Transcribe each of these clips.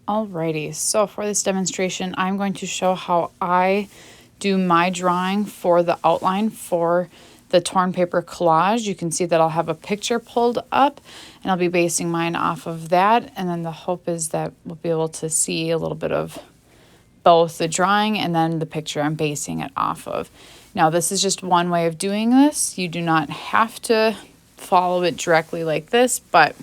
Alrighty, so for this demonstration, I'm going to show how I do my drawing for the outline for the torn paper collage. You can see that I'll have a picture pulled up and I'll be basing mine off of that. And then the hope is that we'll be able to see a little bit of both the drawing and then the picture I'm basing it off of. Now, this is just one way of doing this. You do not have to follow it directly like this, but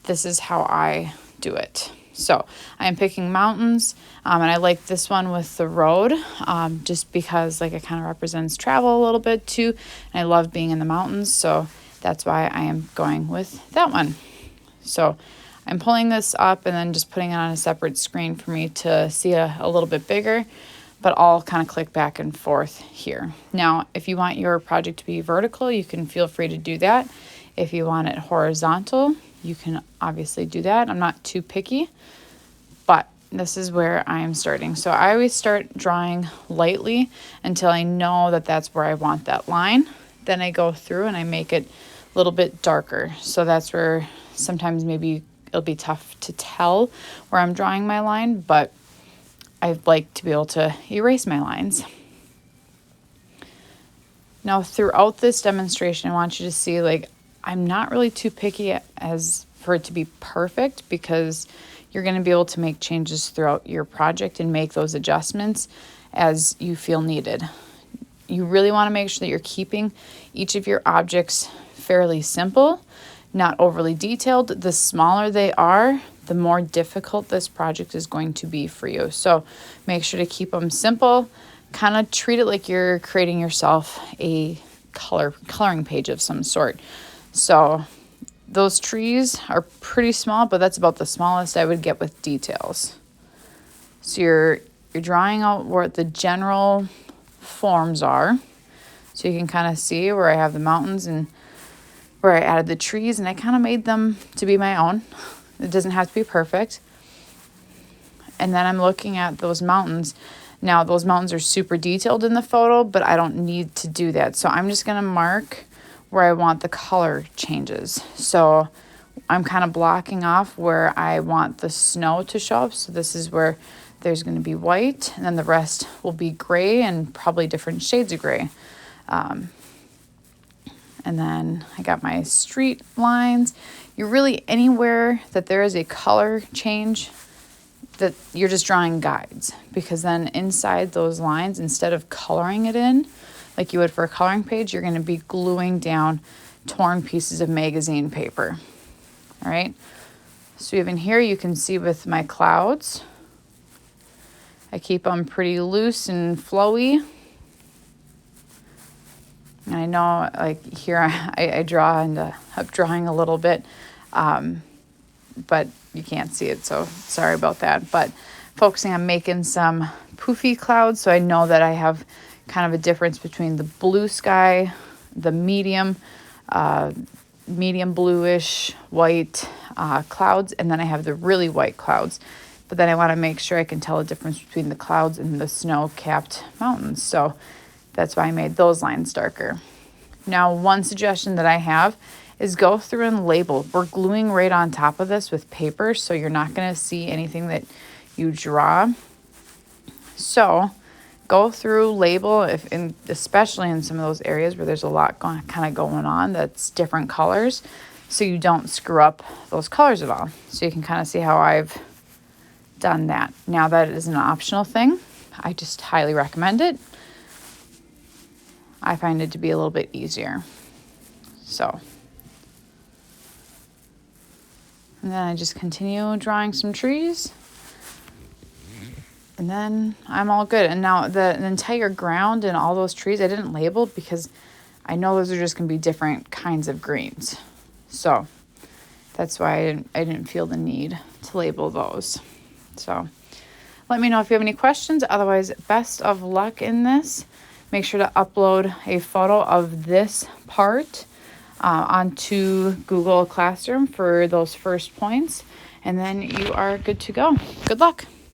this is how I do it. So I am picking mountains, and I like this one with the road, just because like it kind of represents travel a little bit too. And I love being in the mountains, so that's why I am going with that one. So I'm pulling this up and then just putting it on a separate screen for me to see a little bit bigger, but I'll kind of click back and forth here. Now, if you want your project to be vertical, you can feel free to do that. If you want it horizontal, you can obviously do that. I'm not too picky, but this is where I'm starting. So I always start drawing lightly until I know that that's where I want that line. Then I go through and I make it a little bit darker. So that's where sometimes maybe it'll be tough to tell where I'm drawing my line, but I like to be able to erase my lines. Now, throughout this demonstration, I want you to see, like, I'm not really too picky as for it to be perfect, because you're going to be able to make changes throughout your project and make those adjustments as you feel needed. You really want to make sure that you're keeping each of your objects fairly simple, not overly detailed. The smaller they are, the more difficult this project is going to be for you. So make sure to keep them simple. Kind of treat it like you're creating yourself a coloring page of some sort. So those trees are pretty small, but that's about the smallest I would get with details. So you're drawing out where the general forms are. So you can kind of see where I have the mountains and where I added the trees, and I kind of made them to be my own. It doesn't have to be perfect. And then I'm looking at those mountains. Now, those mountains are super detailed in the photo, but I don't need to do that. So I'm just going to mark where I want the color changes. So I'm kind of blocking off where I want the snow to show up. So this is where there's going to be white, and then the rest will be gray and probably different shades of gray. And then I got my street lines. You're really anywhere that there is a color change, that you're just drawing guides, because then inside those lines, instead of coloring it in like you would for a coloring page, you're going to be gluing down torn pieces of magazine paper. All right. So even here you can see with my clouds, I keep them pretty loose and flowy. And I know, like here I draw and up drawing a little bit, but you can't see it, so sorry about that. But focusing on making some poofy clouds, so I know that I have kind of a difference between the blue sky, the medium bluish white clouds, and then I have the really white clouds. But then I want to make sure I can tell the difference between the clouds and the snow-capped mountains. So that's why I made those lines darker. Now, one suggestion that I have is go through and label. We're gluing right on top of this with paper, so you're not going to see anything that you draw. So go through, label, especially in some of those areas where there's a lot going on that's different colors, so you don't screw up those colors at all. So you can kind of see how I've done that. Now, that is an optional thing. I just highly recommend it. I find it to be a little bit easier. So, and then I just continue drawing some trees, and then I'm all good. And now the entire ground and all those trees I didn't label, because I know those are just going to be different kinds of greens. So that's why I didn't feel the need to label those. So let me know if you have any questions. Otherwise, best of luck in this. Make sure to upload a photo of this part onto Google Classroom for those first points, and then you are good to go. Good luck.